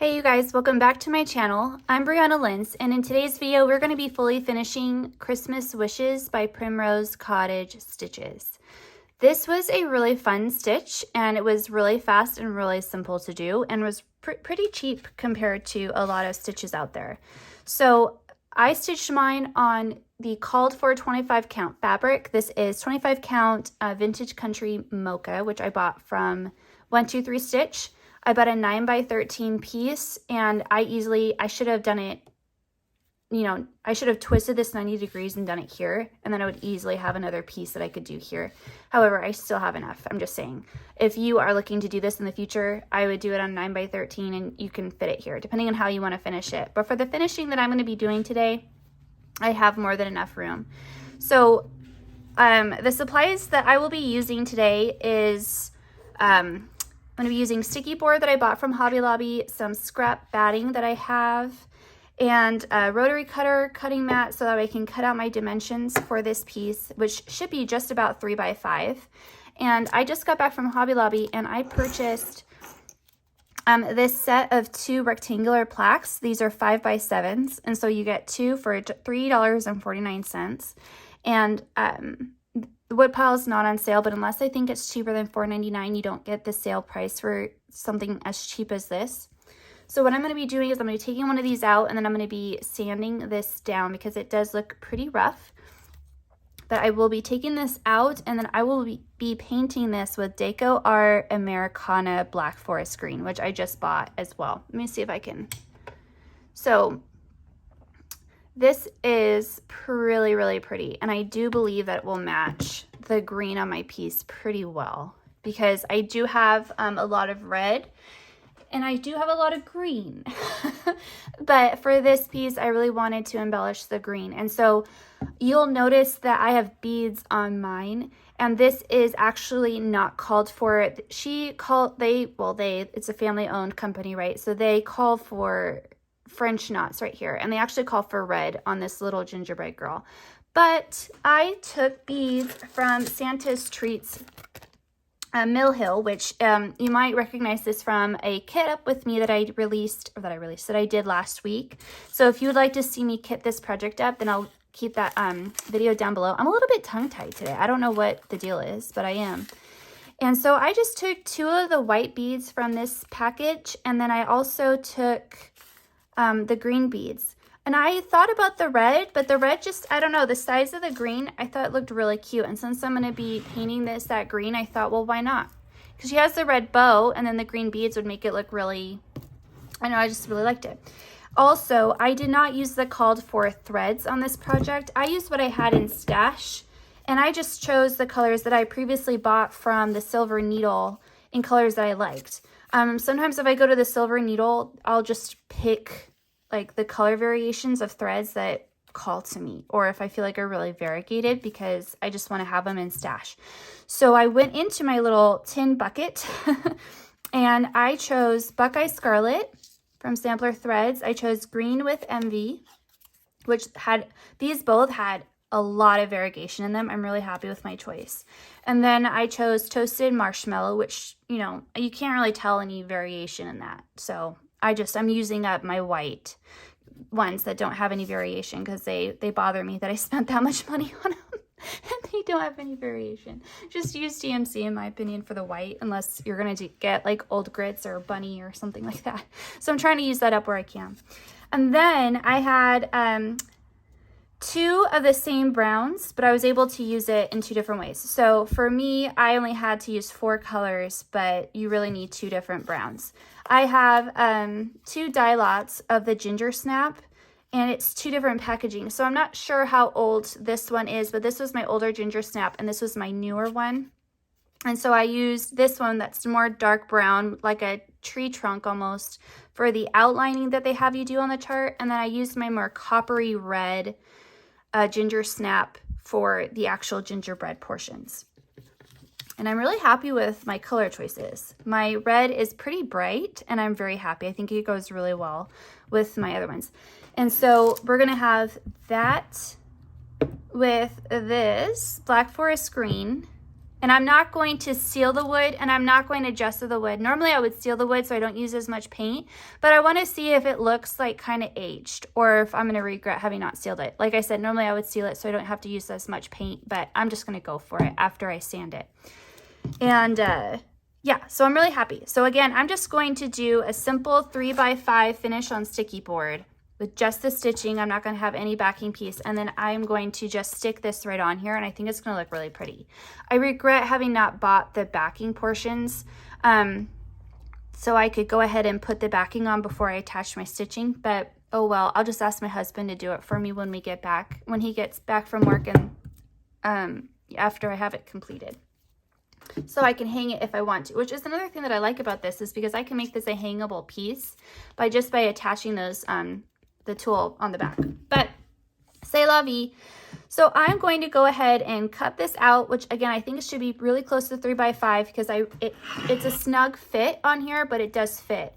Hey you guys, welcome back to my channel. I'm Brianna Linz, and in today's video we're going to be fully finishing Christmas Wishes by Primrose Cottage stitches. This was a really fun stitch, and it was really fast and really simple to do, and was pretty cheap compared to a lot of stitches out there. So I stitched mine on the called for 25 count fabric. This is 25 count Vintage Country Mocha, which I bought from 123 Stitch. I bought a 9x13 piece, and I should have done it, I should have twisted this 90 degrees and done it here, and then I would easily have another piece that I could do here. However, I still have enough. I'm just saying, if you are looking to do this in the future, I would do it on 9x13 and you can fit it here, depending on how you want to finish it. But for the finishing that I'm going to be doing today, I have more than enough room. So the supplies that I will be using today is, I'm going to be using sticky board that I bought from Hobby Lobby, some scrap batting that I have, and a rotary cutter cutting mat so that I can cut out my dimensions for this piece, which should be just about 3x5. And I just got back from Hobby Lobby and I purchased this set of 2 rectangular plaques. These are 5x7s, and so you get 2 for $3.49. And the wood pile is not on sale, but unless I think it's cheaper than $4.99, you don't get the sale price for something as cheap as this. So what I'm going to be doing is I'm going to be taking one of these out, and then I'm going to be sanding this down because it does look pretty rough. But I will be taking this out, and then I will be painting this with Deco Art Americana Black Forest Green, which I just bought as well. Let me see if I can. So this is really, really pretty, and I do believe that it will match the green on my piece pretty well because I do have a lot of red and I do have a lot of green. But for this piece, I really wanted to embellish the green, and so you'll notice that I have beads on mine, and this is actually not called for. It's a family-owned company, right? So they call for French knots right here, and they actually call for red on this little gingerbread girl. But I took beads from Santa's Treats Mill Hill, which you might recognize this from a kit up with me that I did last week. So if you would like to see me kit this project up, then I'll keep that video down below. I'm a little bit tongue-tied today. I don't know what the deal is, but I am. And so I just took 2 of the white beads from this package, and then I also took the green beads. And I thought about the red, but the red just, I don't know, the size of the green, I thought it looked really cute. And since I'm going to be painting that green, I thought, well, why not? Because she has the red bow, and then the green beads would make it look really, I know, I just really liked it. Also, I did not use the called for threads on this project. I used what I had in stash, and I just chose the colors that I previously bought from the Silver Needle in colors that I liked. Sometimes if I go to the Silver Needle, I'll just pick like the color variations of threads that call to me, or if I feel like are really variegated, because I just want to have them in stash. So I went into my little tin bucket and I chose Buckeye Scarlet from Sampler Threads. I chose Green with Envy, which these both had a lot of variegation in them. I'm really happy with my choice. And then I chose Toasted Marshmallow, which, you can't really tell any variation in that. So I'm using up my white ones that don't have any variation because they bother me that I spent that much money on them and they don't have any variation. Just use DMC in my opinion for the white, unless you're going to get like Old Grits or Bunny or something like that. So I'm trying to use that up where I can. And then I had 2 of the same browns, but I was able to use it in 2 different ways. So for me, I only had to use 4 colors, but you really need 2 different browns. I have 2 die lots of the Ginger Snap, and it's 2 different packaging. So I'm not sure how old this one is, but this was my older Ginger Snap, and this was my newer one. And so I used this one that's more dark brown, like a tree trunk almost, for the outlining that they have you do on the chart. And then I used my more coppery red Ginger Snap for the actual gingerbread portions. And I'm really happy with my color choices. My red is pretty bright, and I'm very happy. I think it goes really well with my other ones. And so we're going to have that with this Black Forest Green And I'm not going to seal the wood, and I'm not going to gesso the wood. Normally I would seal the wood so I don't use as much paint, but I want to see if it looks like kind of aged or if I'm going to regret having not sealed it. Like I said, normally I would seal it so I don't have to use as much paint, but I'm just going to go for it after I sand it. And yeah, so I'm really happy. So again, I'm just going to do a simple 3x5 finish on sticky board with just the stitching. I'm not going to have any backing piece, and then I'm going to just stick this right on here, and I think it's going to look really pretty. I regret having not bought the backing portions, so I could go ahead and put the backing on before I attach my stitching, but oh well, I'll just ask my husband to do it for me when he gets back from work, and after I have it completed. So I can hang it if I want to, which is another thing that I like about this, is because I can make this a hangable piece by attaching those the tool on the back. But c'est la vie. So I'm going to go ahead and cut this out, which again, I think it should be really close to 3x5 because it's a snug fit on here, but it does fit.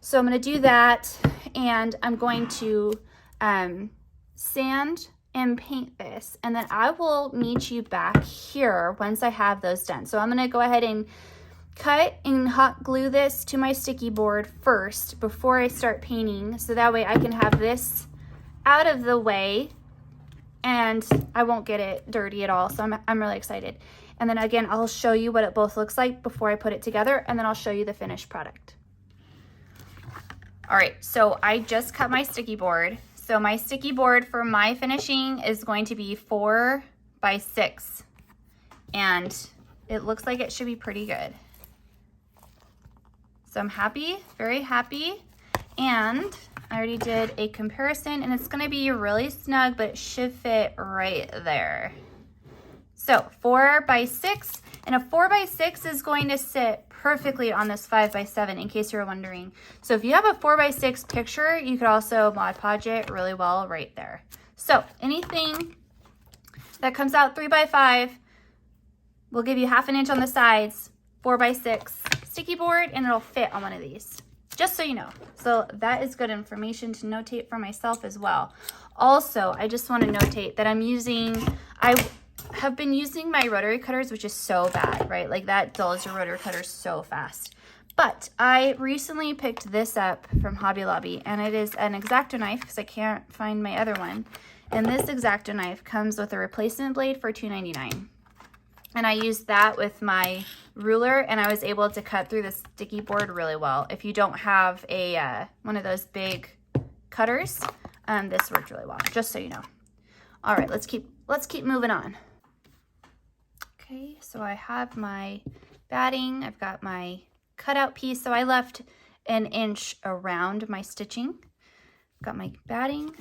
So I'm going to do that, and I'm going to sand and paint this, and then I will meet you back here once I have those done. So I'm going to go ahead and cut and hot glue this to my sticky board first before I start painting, so that way I can have this out of the way and I won't get it dirty at all. So I'm really excited. And then again, I'll show you what it both looks like before I put it together, and then I'll show you the finished product. All right, so I just cut my sticky board. So my sticky board for my finishing is going to be 4x6, and it looks like it should be pretty good. So I'm happy, very happy, and I already did a comparison, and it's going to be really snug, but it should fit right there. So 4x6, and a 4x6 is going to sit perfectly on this 5x7, in case you're wondering. So if you have a 4x6 picture, you could also Mod Podge it really well right there. So anything that comes out 3x5 will give you 1/2 inch on the sides, 4x6 sticky board, and it'll fit on one of these, just so you know. So that is good information to notate for myself as well. Also, I just want to notate that I have been using my rotary cutters, which is so bad, right? Like that dulls your rotary cutter so fast. But I recently picked this up from Hobby Lobby, and it is an X-Acto knife because I can't find my other one. And this X-Acto knife comes with a replacement blade for $2.99. And I used that with my ruler, and I was able to cut through the sticky board really well. If you don't have a one of those big cutters, this worked really well, just so you know. All right, let's keep moving on. Okay, so I have my batting. I've got my cutout piece. So I left 1 inch around my stitching. Got my batting.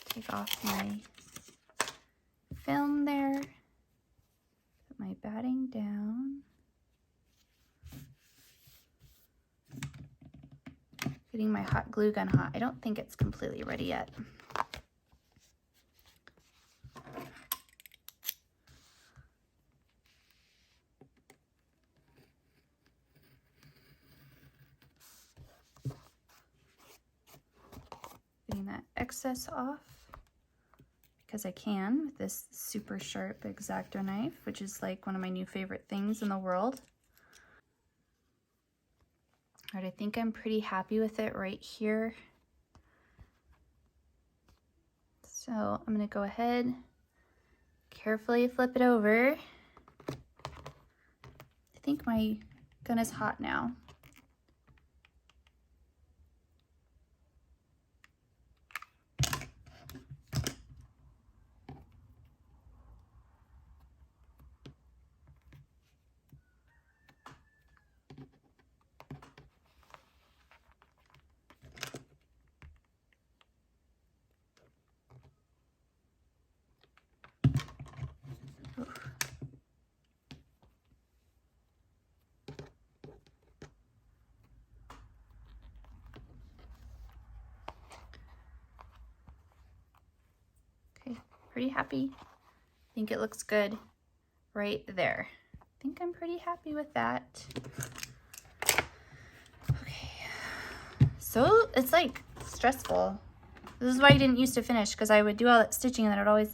Take off my film there. Put my batting down. Getting my hot glue gun hot. I don't think it's completely ready yet. Getting that excess off because I can with this super sharp X-Acto knife, which is like one of my new favorite things in the world. All right, I think I'm pretty happy with it right here. So I'm going to go ahead, carefully flip it over. I think my gun is hot now. Pretty happy. I think it looks good right there. I think I'm pretty happy with that. Okay. So it's like stressful This is why I didn't used to finish, because I would do all that stitching and then I'd always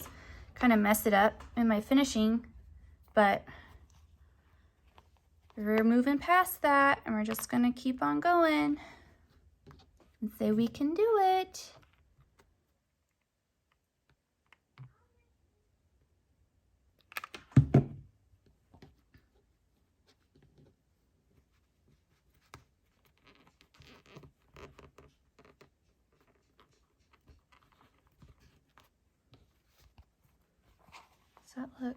kind of mess it up in my finishing. But we're moving past that and we're just gonna keep on going and say we can do it. Does that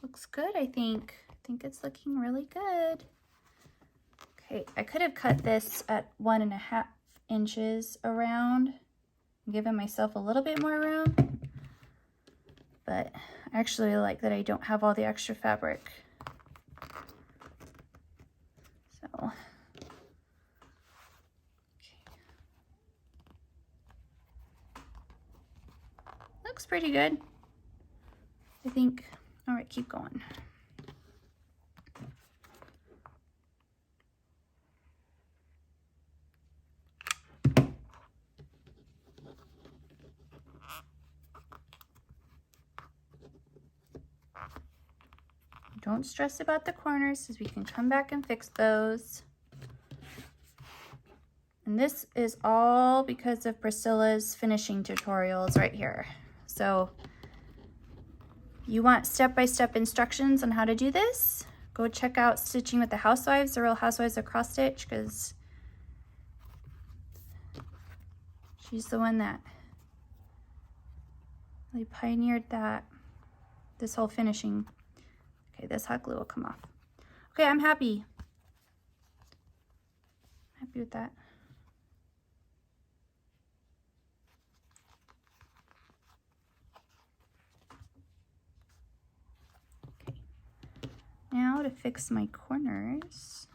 looks good, I think. I think it's looking really good. Okay, I could have cut this at 1.5 inches around, giving myself a little bit more room, but I actually like that I don't have all the extra fabric. So, okay. Looks pretty good, I think. All right, keep going. Don't stress about the corners, because we can come back and fix those. And this is all because of Priscilla's finishing tutorials right here. So you want step-by-step instructions on how to do this, go check out Stitching with the Housewives, the Real Housewives of Cross Stitch, because she's the one that really pioneered this whole finishing. Okay, this hot glue will come off. Okay, I'm happy. Happy with that. Okay. Now to fix my corners.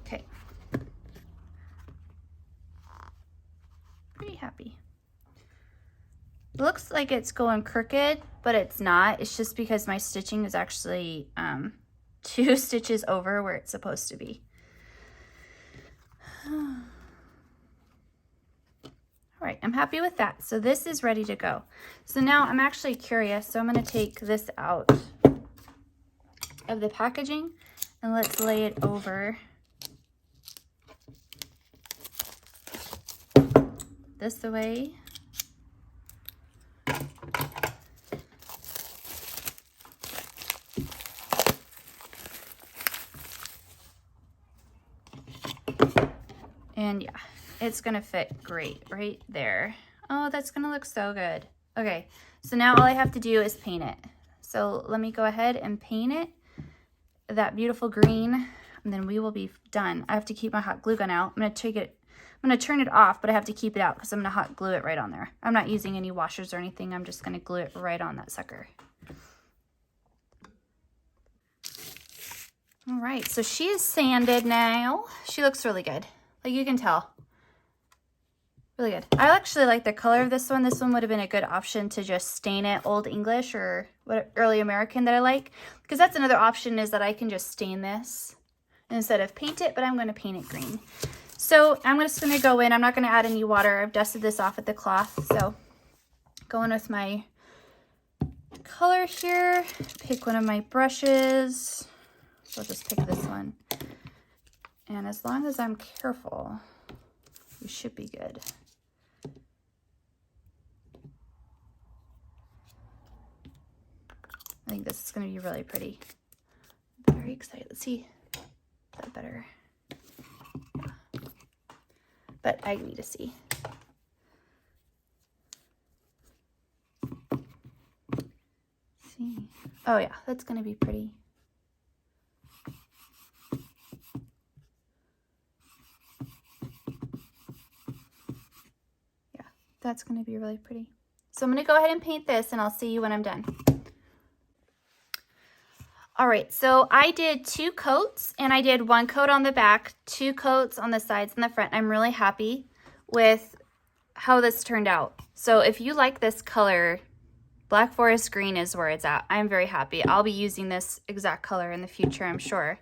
Okay. Pretty happy. It looks like it's going crooked, but it's not. It's just because my stitching is actually 2 stitches over where it's supposed to be. All right, I'm happy with that. So this is ready to go. So now I'm actually curious. So I'm going to take this out of the packaging and let's lay it over this way. And yeah, it's gonna fit great right there. Oh, that's gonna look so good. Okay, so now all I have to do is paint it. So let me go ahead and paint it that beautiful green, and then we will be done. I have to keep my hot glue gun out. I'm gonna turn it off, but I have to keep it out because I'm gonna hot glue it right on there. I'm not using any washers or anything. I'm just gonna glue it right on that sucker. All right, so she is sanded now. She looks really good. Like you can tell. Really good. I actually like the color of this one. This one would have been a good option to just stain it Old English or what early American that I like. Because that's another option, is that I can just stain this instead of paint it, but I'm going to paint it green. So I'm just going to go in. I'm not going to add any water. I've dusted this off with the cloth. So going with my color here, pick one of my brushes. So I'll just pick this one. And as long as I'm careful, we should be good. I think this is going to be really pretty. I'm very excited. Let's see. Is that better? Yeah. But I need to see. see. Oh yeah, that's gonna be pretty. Yeah, that's gonna be really pretty. So I'm gonna go ahead and paint this and I'll see you when I'm done. All right, so I did 2 coats and I did 1 coat on the back, 2 coats on the sides and the front. I'm really happy with how this turned out. So if you like this color, Black Forest Green is where it's at. I'm very happy. I'll be using this exact color in the future, I'm sure.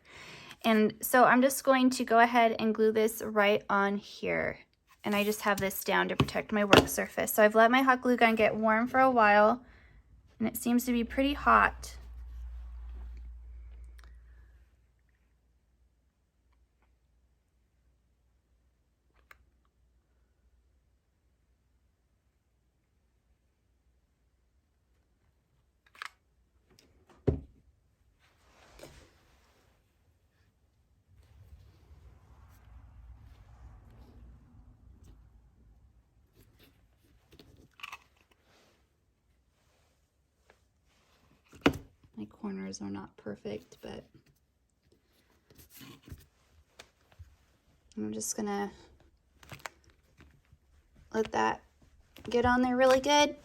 And so I'm just going to go ahead and glue this right on here. And I just have this down to protect my work surface. So I've let my hot glue gun get warm for a while and it seems to be pretty hot. My corners are not perfect, but I'm just gonna let that get on there really good.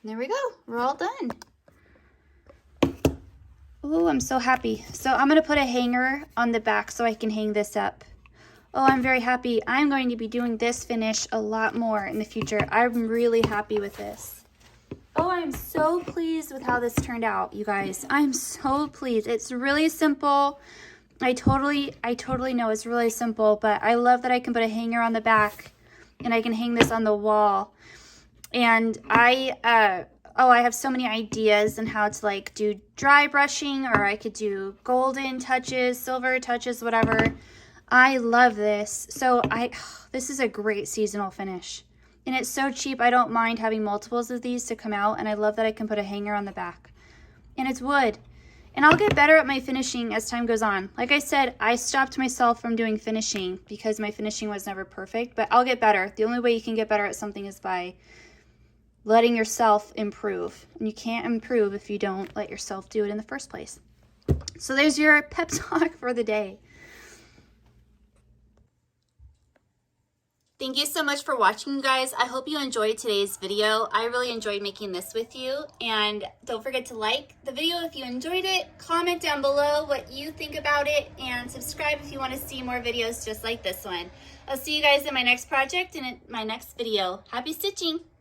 There we go, we're all done. Oh, I'm so happy. So I'm gonna put a hanger on the back so I can hang this up. Oh, I'm very happy. I'm going to be doing this finish a lot more in the future. I'm really happy with this. Oh, I'm so pleased with how this turned out, you guys. I'm so pleased. It's really simple. I totally know it's really simple, but I love that I can put a hanger on the back and I can hang this on the wall. And I have so many ideas on how to like do dry brushing, or I could do golden touches, silver touches, whatever. I love this. So this is a great seasonal finish. And it's so cheap, I don't mind having multiples of these to come out, and I love that I can put a hanger on the back. And it's wood. And I'll get better at my finishing as time goes on. Like I said, I stopped myself from doing finishing because my finishing was never perfect, but I'll get better. The only way you can get better at something is by letting yourself improve. And you can't improve if you don't let yourself do it in the first place. So there's your pep talk for the day. Thank you so much for watching, guys. I hope you enjoyed today's video. I really enjoyed making this with you. And don't forget to like the video if you enjoyed it. Comment down below what you think about it. And subscribe if you want to see more videos just like this one. I'll see you guys in my next project and in my next video. Happy stitching!